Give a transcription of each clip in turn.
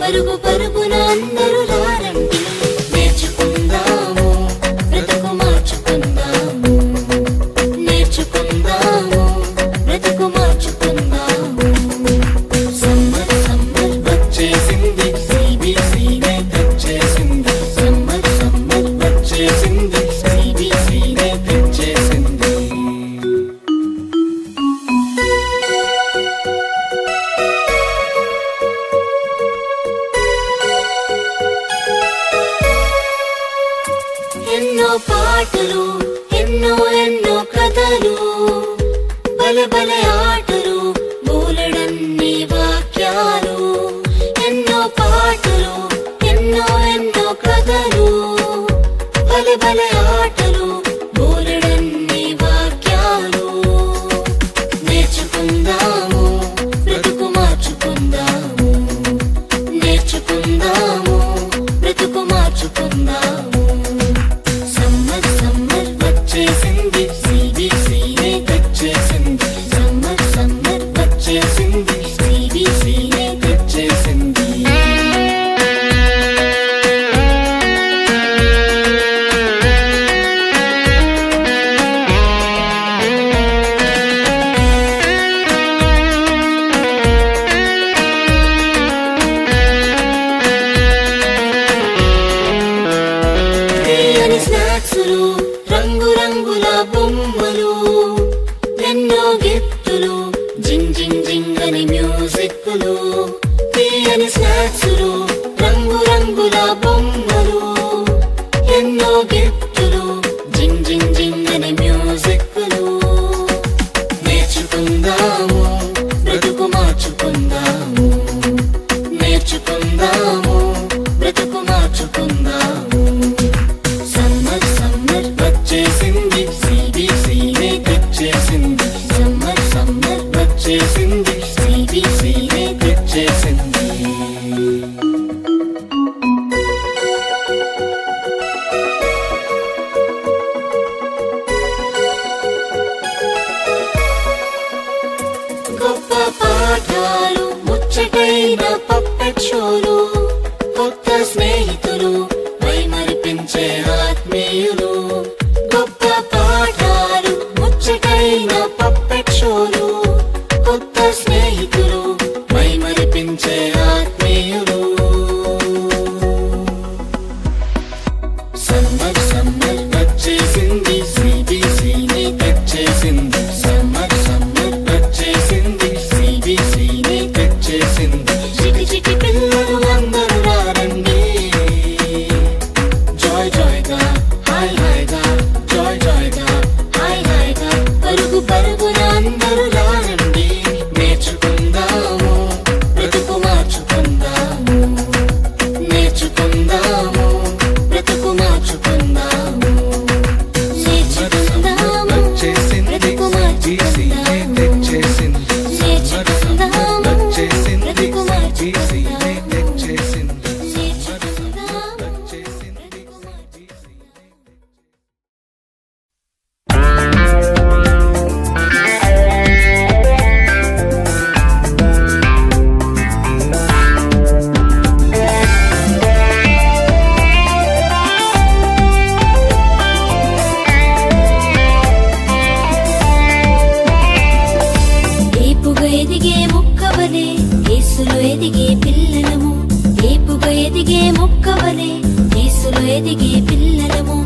పరుగు పరుగున అందరూ రారండి నేర్చుకుందాము బ్రతుకు మార్చుకుందాము నేర్చుకుందాము బ్రతుకు మార్చుకుందాము సమ్మర్ సమ్మర్ వచ్చేసింది సిబిసినే తెచ్చేసింది సమ్మర్ సమ్మర్ వచ్చేసింది సిబిసినే తెచ్చేసింది ఎన్నో పాటలు ఎన్నో ఎన్నో కథలు బలె బలె ఆటలు బోలెడన్ని వాక్యాలు ఎన్నో పాటలు ఎన్నో ఎన్నో కథలు బలె బలె ఆటలు బోలెడన్ని వాక్యాలు నేర్చుకుందాము బ్రతుకు మార్చుకుందాము నేర్చుకుందాము బ్రతుకు మార్చుకుందాము సమ్మర్ సమ్మర్ వచ్చేసింది సిబిసినే తెచ్చేసింది సమ్మర్ సమ్మర్ వచ్చేసింది సిబిసినే తెచ్చేసింది తీయని స్నాక్సులు రంగు రంగుల బొమ్మలు ఎన్నో గిఫ్టులు జింగ్ జింగ్ జింగ్ అని మ్యూజిక్లు తీయని స్నాక్సులు రంగు రంగుల బొమ్మలు ఎన్నో గిఫ్టులు జింగ్ జింగ్ జింగ్ అని మ్యూజిక్లు నేర్చుకుందాము బ్రతుకు మార్చుకుందాము నేర్చుకుందాము బ్రతుకు మార్చుకుందాము సమ్మర్ సమ్మర్ వచ్చేసింది సిబిసినే తెచ్చేసింది సమ్మర్ సమ్మర్ వచ్చేసింది సిబిసినే తెచ్చేసింది గొప్ప పాఠాలు ముచ్చటైన పప్పెట్ షోలు కొత్త స్నేహితులు మైమరిపించే ఆత్మీయులు గొప్ప పాఠాలు ముచ్చటైన పప్పెట్ షోలు కొత్త స్నేహితులు మైమరిపించే ఆత్మీయులు సమ్మర్ సమ్మర్ వచ్చేసింది సిబిసినే తెచ్చేసింది సమ్మర్ సమ్మర్ వచ్చేసింది సిబిసినే తెచ్చేసింది చిటి చిటి పిల్లలు అందరూ రారండి జాయ్ జాయ్గా హాయ్ హాయ్గా జాయ్ జాయ్గా హాయ్ హాయ్గా పరుగు పరుగున అందరూ రారండి నేర్చుకుందాము బ్రతుకు మార్చుకుందాము నేర్చుకుందాము బ్రతుకు మార్చుకుందాము నేర్చుకుందాము బ్రతుకు మార్చుకుందాము నేర్చుకుందాము బ్రతుకు మార్చుకుందాము ఏపుగా ఎదిగే మొక్కవలే యేసులో ఎదిగే పిల్లలము ఏపుగా ఎదిగే మొక్కవలే యేసులో ఎదిగే పిల్లలము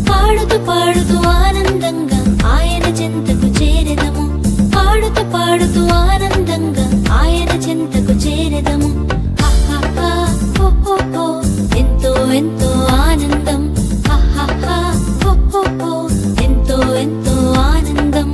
పాడుతూ పాడుతూ ఆనందంగా ఆయన చెంతకు చేరెదము పాడుతూ పాడుతూ ఆనందంగా ఆయన చెంతకు చేరెదము హహహా హో హో హో ఎంతో ఎంతో ఆనందం హహహా హో హో హో ఎంతో ఎంతో ఆనందం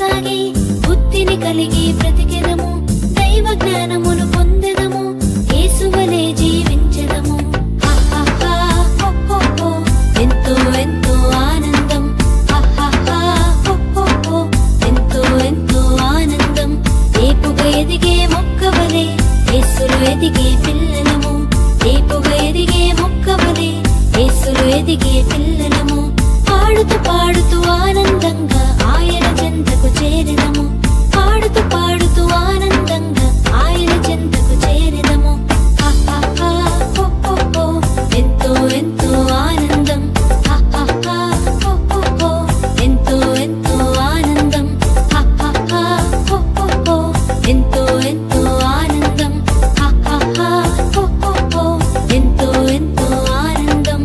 సాగి బుద్ధిని కలిగి బ్రతికెదము, దైవ జ్ఞానమును పొందెదము, యేసువలే జీవించెదము. ఎంతో ఎంతో ఆనందం, ఎంతో ఎంతో ఆనందం. ఏపుగా ఎదిగే మొక్కవలే యేసులో ఎదిగే పిల్లలము, ఏపుగా ఎదిగే మొక్కవలే యేసులో ఎదిగే పిల్లలము. పాడుతూ పాడుతూ ఆనందంగా ఆయన చెంతకు చేరిదము, పాడుతూ పాడుతూ ఆనందంగా ఆయన చెంతకు చేరిదము. ఎంతో ఎంతో ఆనందం, ఎంతో ఎంతో ఆనందం, ఎంతో ఎంతో ఆనందం, ఎంతో ఎంతో ఆనందం.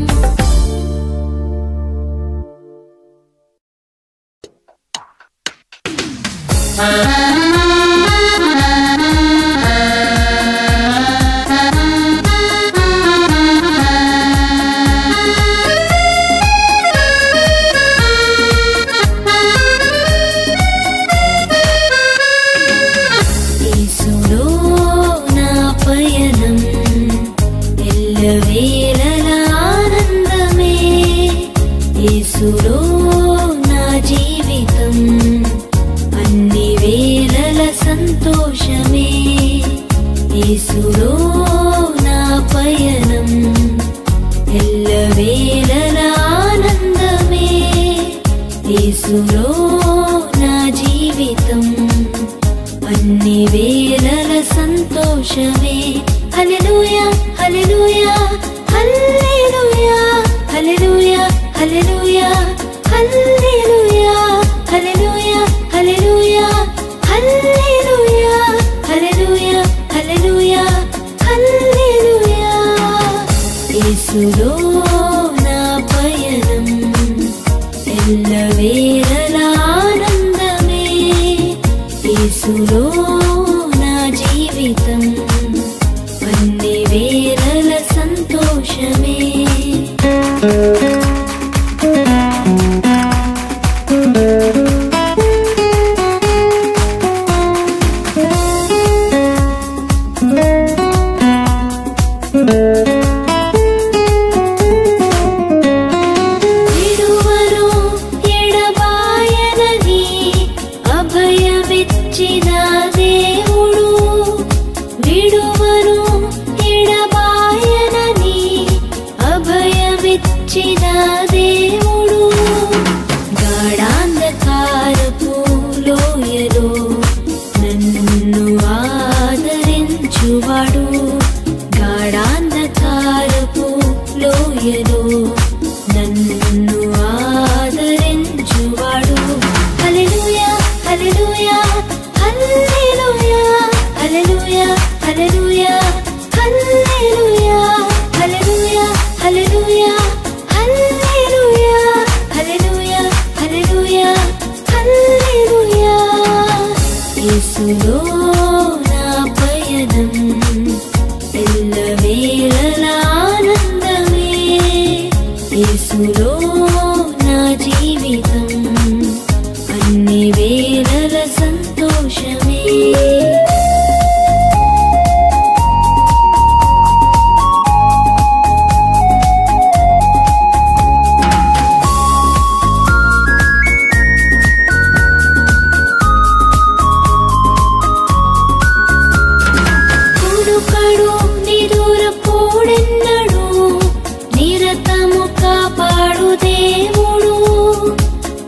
యేసులో నా పయనం ఎల్లవేళలా ఆనందమే, యేసులో నా జీవితం అన్ని వేళల సంతోషమే. యేసులో నా పయనం ఎల్లవేళల ఆనందమే, యేసులో నా జీవితం అన్ని వేళల సంతోషమే. హల్లెలూయా హల్లెలూయా హల్లెలూయా హల్లెలూయా హల్లెలూయా హల్లెలూయా హల్లెలూయా హల్లెలూయా హల్లెలూయా హల్లెలూయా హల్లెలూయా హల్లెలూయా. యేసులో నా పయనం ఎల్లవేళల ఆనందమే, యేసులో నా జీవితం అన్ని వేళల సంతోషమే. విడువను ఎడబాయనని అభయమిచ్చిన దేవుడు, విడువను ఎడబాయనని అభయమిచ్చిన దేవుడు. గాఢాంధకారపు లోయలో నన్ను ఆదరించువాడు, గాఢాంధకారపు లోయలో నన్ను ఆదరించువాడు. హల్లెలూయా హల్లెలూయా హల్లెలూయా హల్లెలూయా హల్లెలూయా హల్లెలూయా హల్లెలూయా హల్లెలూయా హల్లెలూయా హల్లెలూయా హల్లెలూయా హల్లెలూయా. యేసులో నా పయనం ఎల్లవేళల ఆనందమే, యేసులో నా జీవితం అన్ని వేళల సంతోషమే. కునుకడు నిదురపోడెన్నడు, నిరతము కాపాడు దేవుడు,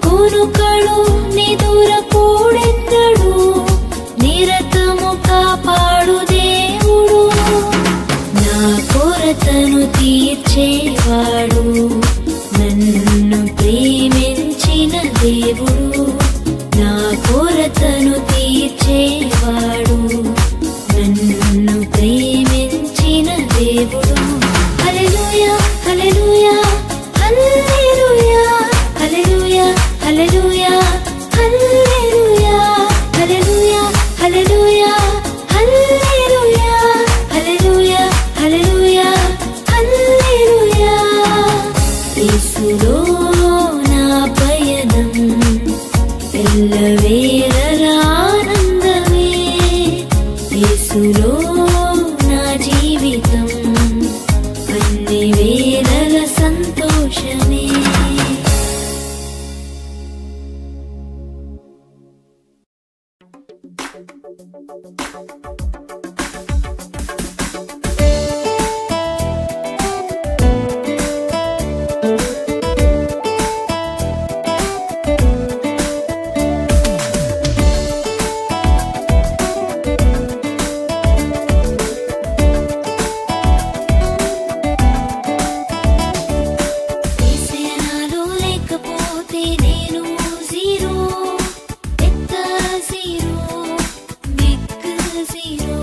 కునుకడు నిదురపోడెన్నడు, నిరతము కాపాడు దేవుడు. నా కొరతను తీర్చేవాడు, నన్ను ప్రేమించిన దేవుడు, నా కొరతను తీర్చేవాడు, నన్ను ప్రేమించిన దేవుడు. హల్లెలూయా హల్లెలూయా హల్లెలూయా హల్లెలూయా హల్లెలూయా హల్లెలూయా హల్లెలూయా హల్లెలూయా హల్లెలూయా హల్లెలూయా హల్లెలూయా హల్లెలూయా. యేసులో నా పయనం ఎల్ల ఎల్లవేళలా ఆనందమే యేసులో నా జీవితం అన్ని వేళల సంతోషమే. యేసయ్యనాలో లేకపోతే నేను జీరో, పెద్ద జీరో, బిగ్ జీరో.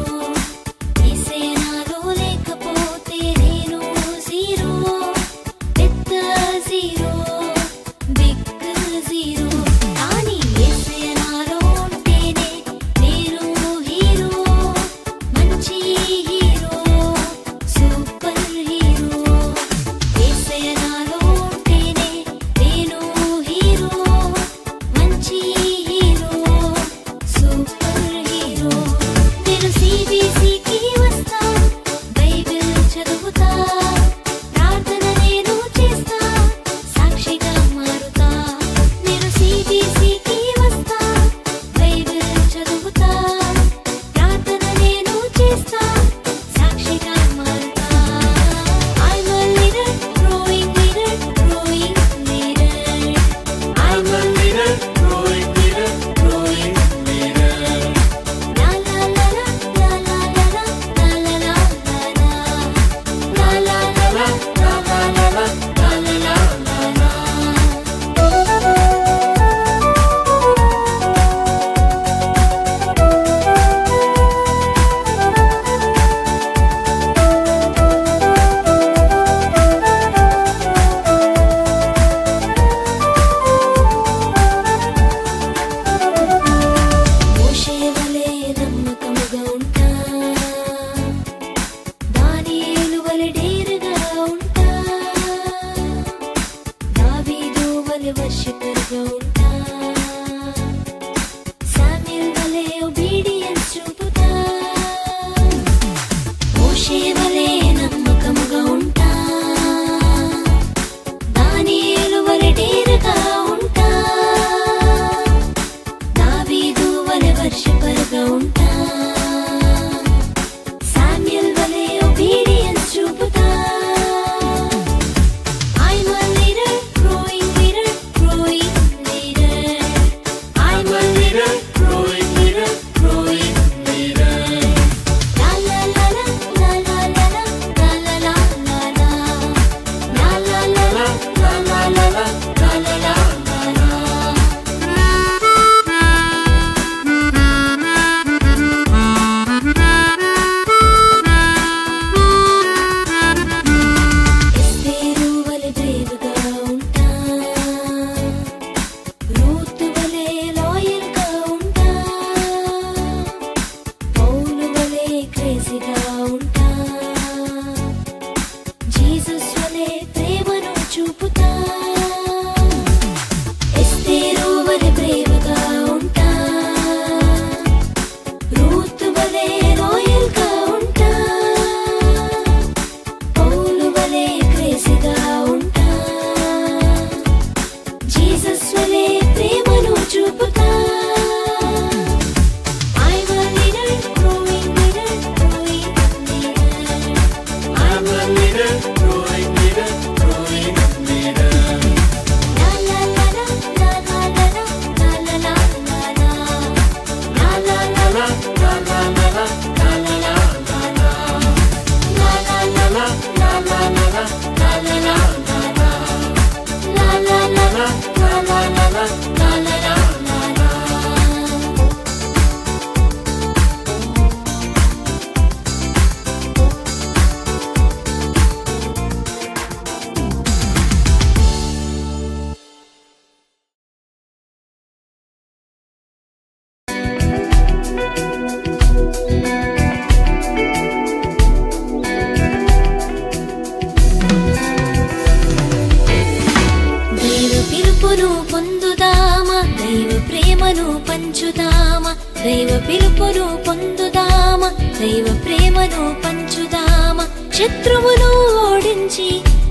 పిలుపును పొందుదామా, దైవ ప్రేమను పంచుదామా, శత్రువును ఓడించి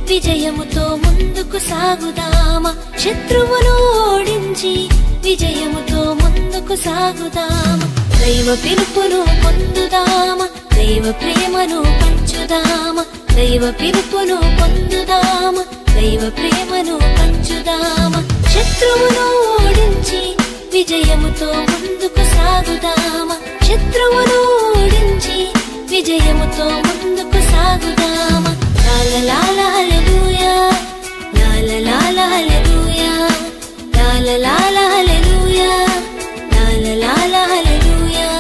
విజయముతో ముందుకు సాగుదామా, శత్రువును ఓడించి విజయముతో ముందుకు సాగుదామా. దైవ పిలుపును పొందుదామా, దైవ ప్రేమను పంచుదామా, దైవ పిలుపును పొందుదామా, దైవ ప్రేమను పంచుదామా, శత్రువును ఓడించి విజయముతో ముందుకు సాగుదామా, శత్రువును ఓడించి విజయముతో ముందుకు సాగుదామా. లాల హల్లెలూయా, లాల హల్లెలూయా, లాల హల్లెలూయా, లాల హల్లెలూయా.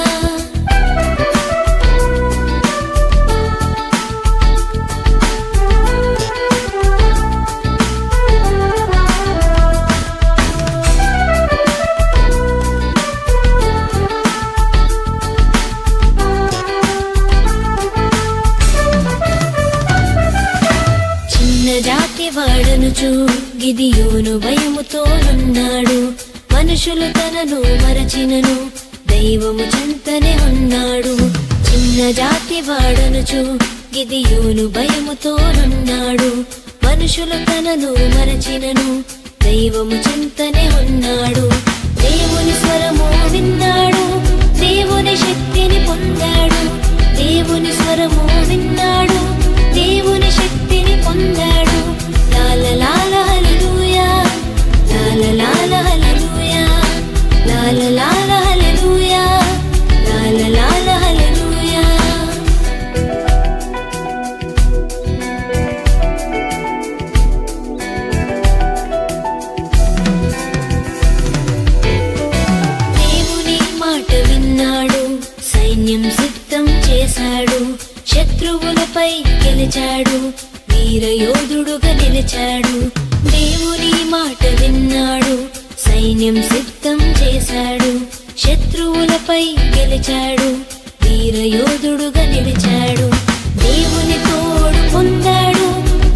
జాతి వాడనుచు గిదియోను భయముతోనున్నాడు, మనుషులు తనను మరచినను దైవము చెంతనే ఉన్నాడు. చిన్న జాతి వాడనుచు గిదియోను భయముతోనున్నాడు, మనుషులు తనను మరచినను దైవము చెంతనే ఉన్నాడు. దేవుని స్వరము విన్నాడు, దేవుని శక్తిని పొందాడు, దేవుని స్వరము విన్నాడు, దేవుని శక్తిని పొందాడు. లాల హల్లెలూయా, లాల హల్లెలూయా, లాల హల్లెలూయా, లాల హల్లెలూయా. దేవుని మాట విన్నాడు, సైన్యం సిద్ధం చేశాడు, శత్రువులపై గెలిచాడు, వీరయోధుడుగా నిలిచాడు. దేవుని మాట విన్నాడు, సైన్యం సిద్ధం చేశాడు, శత్రువులపై గెలిచాడు, వీరయోధుడుగా నిలిచాడు. దేవుని తోడు పొందాడు,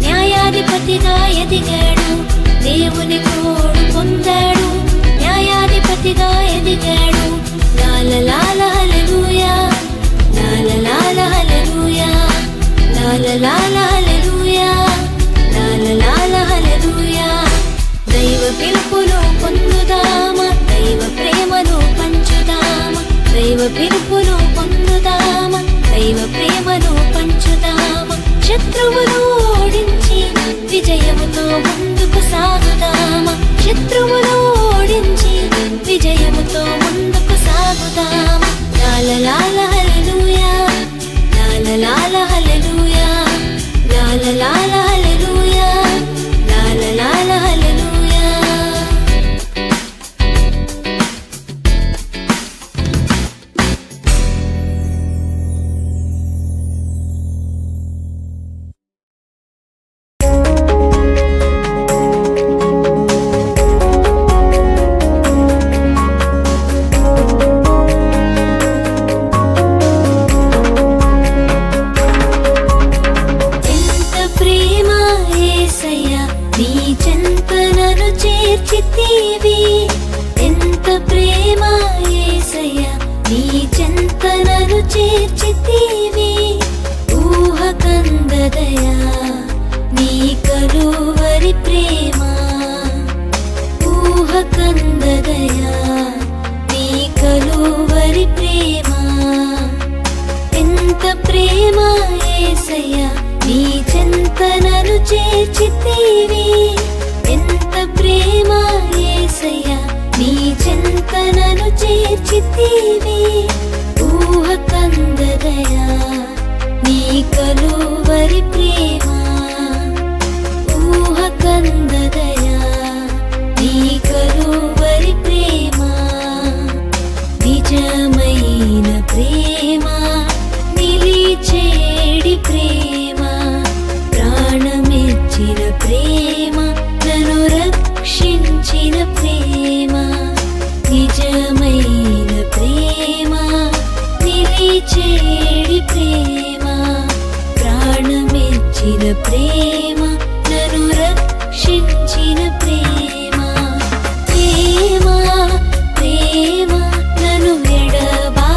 న్యాయాధిపతిగా ఎదిగాడు, దేవుని తోడు పొందాడు, న్యాయాధిపతిగా ఎదిగాడు. లాల హల్లెలూయా, లాల హల్లెలూయా, లాల హల్లెలూయా, లాల హల్లెలూయా. దైవ పిలుపును పొందుదామా, దైవ ప్రేమను పంచుదామా, దైవ పిలుపును పొందుదామా, దైవ ప్రేమను పంచుదామా, శత్రువును ఓడించి విజయముతో ముందుకు సాగుదామా, శత్రువును ఓడించి విజయముతో ముందుకు సాగుదామా. లాల హల్లెలూయా, లాల హల్లెలూయా, లాల హల్లెలూయా, లాల హల్లెలూయా. ఎంత ప్రేమ యేసయ్యా, నీ చెంతనను చేర్చితివి, ఊహకందదయా నీ కలువరి ప్రేమ, ఊహకందదయా నీ కలువరి ప్రేమ. ఎంత ప్రేమ యేసయ్యా, నీ చెంతనను చేర్చితివి, ఎంత ప్రేమ యేసయ్యా, నీ చెంతనను చేర్చితివి, ఊహకందదయా నీ కలువరి ప్రేమ, ఊహకందదయా నీ కలువరి ప్రేమ. నిజమైన ప్రేమ, నిలిచేడి ప్రేమ, ప్రాణమిచ్చిన ప్రేమ, నన్ను రక్షించిన ప్రేమ. నిజమైన ప్రేమ, నిలిచేడి ప్రేమ, ప్రాణమిచ్చిన ప్రేమ, నన్ను రక్షించిన ప్రేమ. ప్రేమ ప్రేమ నన్ను ఎడబా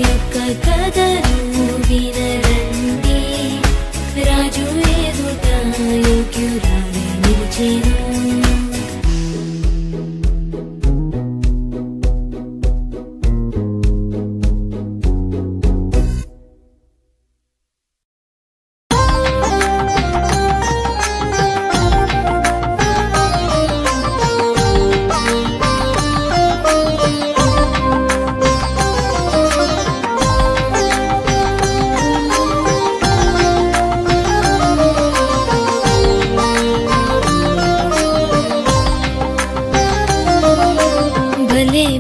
యొక్క కథను వినరండి. రాజు ఎదుట యోగ్యురాలై నిలిచెను.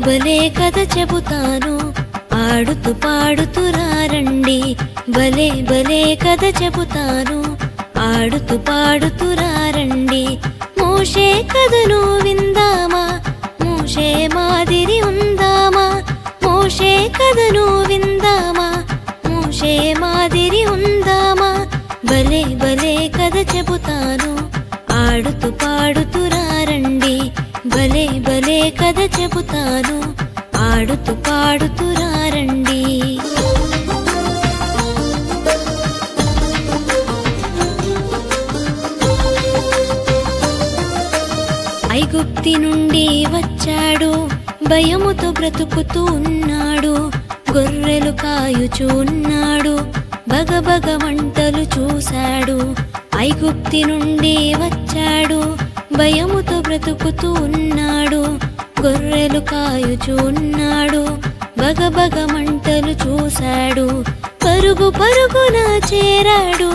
భలే కథ చెబుతాను, ఆడుతూ పాడుతూ రండి. భలే కథ చెబుతాను, ఆడుతూ పాడుతూ రండి. మోషే కథను విందామా, మోషే మాదిరి ఉందామా. మోషే కథను విందామా, మోషే మాదిరి ఉందామా. భలే కథ చెబుతాను, ఆడుతూ పాడుతూ రండి. భలే కథ చెబుతాను, ఆడుతూ పాడుతూ రండి. ఐగుప్తి నుండి వచ్చాడు, భయముతో బ్రతుకుతూ ఉన్నాడు. గొర్రెలు కాయుచూ ఉన్నాడు, బగబగ మంటలు చూశాడు. ఐగుప్తి నుండి వచ్చాడు, భయముతో బ్రతుకుతూ ఉన్నాడు. గొర్రెలు కాయుచూ ఉన్నాడు, బగబగ మంటలు చూశాడు. పరుగు పరుగున చేరాడు,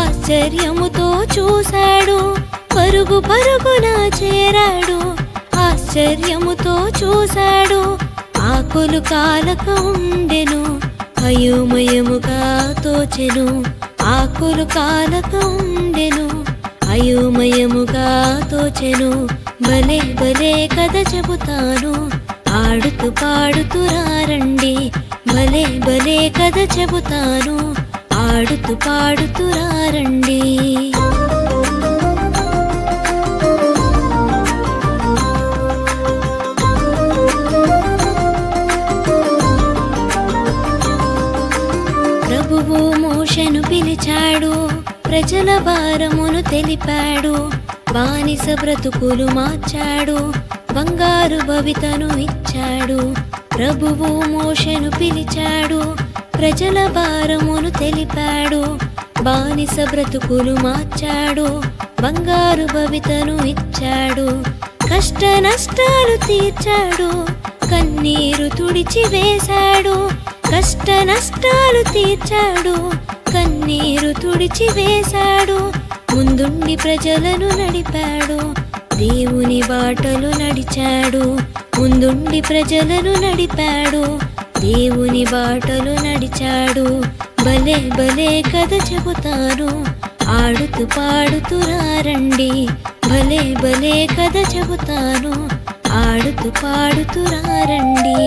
ఆశ్చర్యముతో చూశాడు. పరుగు పరుగున చేరాడు, ఆశ్చర్యముతో చూశాడు. ఆకులు కాలక ఉండెను, అయోమయముగా తోచెను. ఆకులు కాలక ఉండెను, అయోమయముగా తోచెను. భలే కథ చెబుతాను, ఆడుతూ పాడుతూ రండి. భలే కథ చెబుతాను, ఆడుతూ పాడుతూ రండి. ప్రభువు మోషేను పిలిచాడు, ప్రజల భారమును తెలిపాడు. బానిస బ్రతుకులు మార్చాడు, బంగారు భవితను ఇచ్చాడు. ప్రభువు మోషేను పిలిచాడు, ప్రజల భారమును తెలిపాడు. బానిస బ్రతుకులు మార్చాడు, బంగారు భవితను ఇచ్చాడు. కష్ట నష్టాలు తీర్చాడు, కన్నీరు తుడిచి వేశాడు. కష్ట నష్టాలు తీర్చాడు, కన్నీరు తుడిచి వేశాడు. ముందుండి ప్రజలను నడిపాడు, దేవుని బాటలు నడిచాడు. ముందుండి ప్రజలను నడిపాడు, దేవుని బాటలు నడిచాడు. భలే కథ చెబుతాను, ఆడుతూ పాడుతూ రండి. భలే కథ చెబుతాను, ఆడుతూ పాడుతూ రండి.